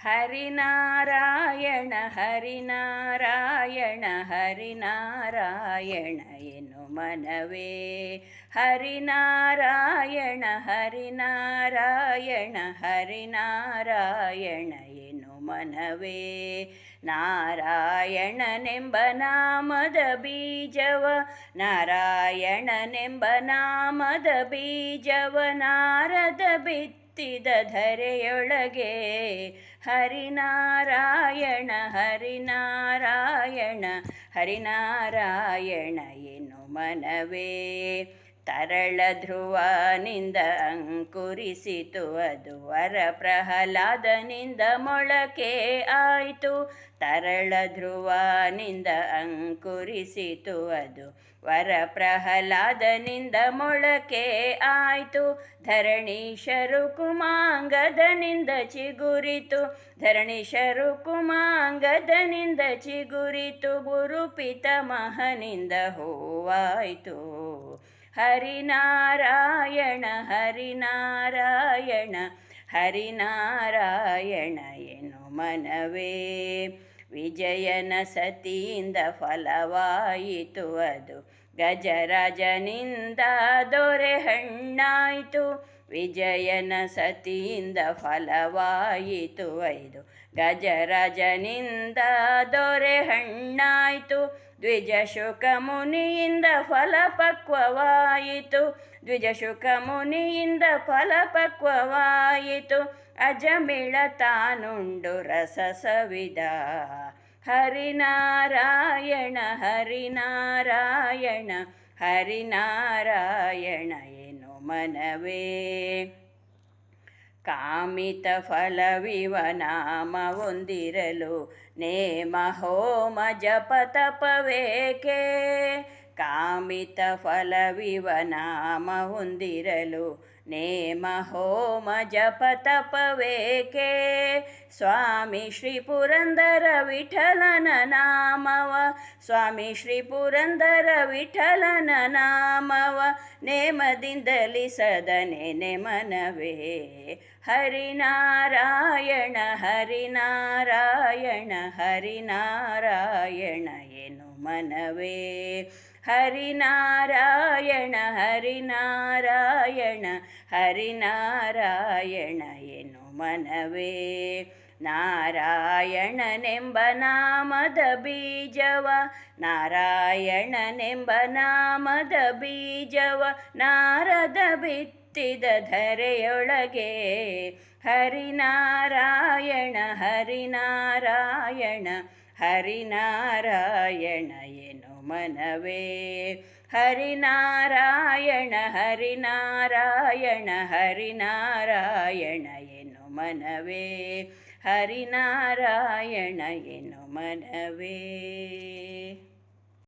ಹರಿನಾರಾಯಣ ಹರಿನಾರಾಯಣ ಹರಿನಾರಾಯಣ ಎನು ಮನವೇ. ಹರಿನಾರಾಯಣ ಹರಿನಾರಾಯಣ ಹರಿನಾರಾಯಣ ಎನು ಮನವೇ. ನಾರಾಯಣನೆಂಬ ನಾಮದ ಬೀಜವ ನಾರಾಯಣನೆಂಬ ನಾಮದ ಬೀಜವ ನಾರದ ಬಿತ್ತಿದ ಧರೆಯೊಳಗೆ. ಹರಿನಾರಾಯಣ ಹರಿನಾರಾಯಣ ಹರಿನಾರಾಯಣ ಎನು ಮನವೇ. ತರಳ ಧ್ರುವನಿಂದ ಅಂಕುರಿಸಿತು ಅದು ವರ ಪ್ರಹ್ಲಾದನಿಂದ ಮೊಳಕೆ ಆಯಿತು. ತರಳ ಧ್ರುವನಿಂದ ಅಂಕುರಿಸಿತು ಅದು ವರ ಪ್ರಹ್ಲಾದನಿಂದ ಮೊಳಕೆ ಆಯಿತು. ಧರಣೀಶರು ಕುಮಾಂಗದನಿಂದ ಚಿಗುರಿತು ಧರಣೀಶರು ಕುಮಾಂಗದನಿಂದ ಚಿಗುರಿತು. ಗುರುಪಿತಾಮಹನಿಂದ ಹೂವಾಯಿತು. ಹರಿನಾರಾಯಣ ಹರಿನಾರಾಯಣ ಹರಿನಾರಾಯಣ ಎನು ಮನವೇ. ವಿಜಯನ ಸತಿಯಿಂದ ಫಲವಾಯಿತು ಅದು ಗಜರಾಜನಿಂದ ದೊರೆ ಹಣ್ಣಾಯಿತು. ವಿಜಯನ ಸತಿಯಿಂದ ಫಲವಾಯಿತು ಐದು ಗಜರಾಜನಿಂದ ದೊರೆ ಹಣ್ಣಾಯಿತು. ದ್ವಿಜಶುಕ ಮುನಿಯಿಂದ ಫಲಪಕ್ವವಾಯಿತು ದ್ವಿಜಶುಕ ಮುನಿಯಿಂದ ಫಲಪಕ್ವವಾಯಿತು. ಅಜಮಿಳ ತಾನುಂಡು ರಸ ಸವಿದ. ಹರಿನಾರಾಯಣ ಹರಿನಾರಾಯಣ ಹರಿನಾರಾಯಣ ಎನು ಮನವೇ. ಕಾಮಿತ ಫಲವಿವ ನಾಮ ಹೊಂದಿರಲು ನೇಮ ಹೋಮ ಜಪ ತಪವೇಕೆ. ಕಾಮಿತ ಫಲವಿವ ನಾಮ ಹೊಂದಿರಲು ನೇಮ ಹೋಮ ಜಪ ತಪವೇಕೆ. ಸ್ವಾಮಿ ಶ್ರೀ ಪುರಂದರ ವಿಠಲನ ನಾಮವ ಸ್ವಾಮಿ ಶ್ರೀ ಪುರಂದರ ವಿಠಲನ ನಾಮವ ನೇಮದಿಂದಲಿ ಸದನೆನೆ ಮನವೇ. ಹರಿನಾರಾಯಣ ಹರಿನಾರಾಯಣ ಹರಿನಾರಾಯಣ ಎನು ಮನವೇ. ಹರಿನಾರಾಯಣ ಹರಿನಾರಾಯಣ ಹರಿನಾರಾಯಣ ಎನು ಮನವೇ. ನಾರಾಯಣನೆಂಬ ನಾಮದ ಬೀಜವ ನಾರಾಯಣನೆಂಬ ನಾಮದ ಬೀಜವ ನಾರದ ಬಿತ್ತಿದ ಧರೆಯೊಳಗೆ. ಹರಿನಾರಾಯಣ ಹರಿನಾರಾಯಣ ಹರಿನಾರಾಯಣ ಎನು ಮನವೇ. ಹರಿನಾರಾಯಣ ಹರಿನಾರಾಯಣ ಹರಿನಾರಾಯಣ ಎನು ಮನವೇ. ಹರಿನಾರಾಯಣ ಎನು ಮನವೇ.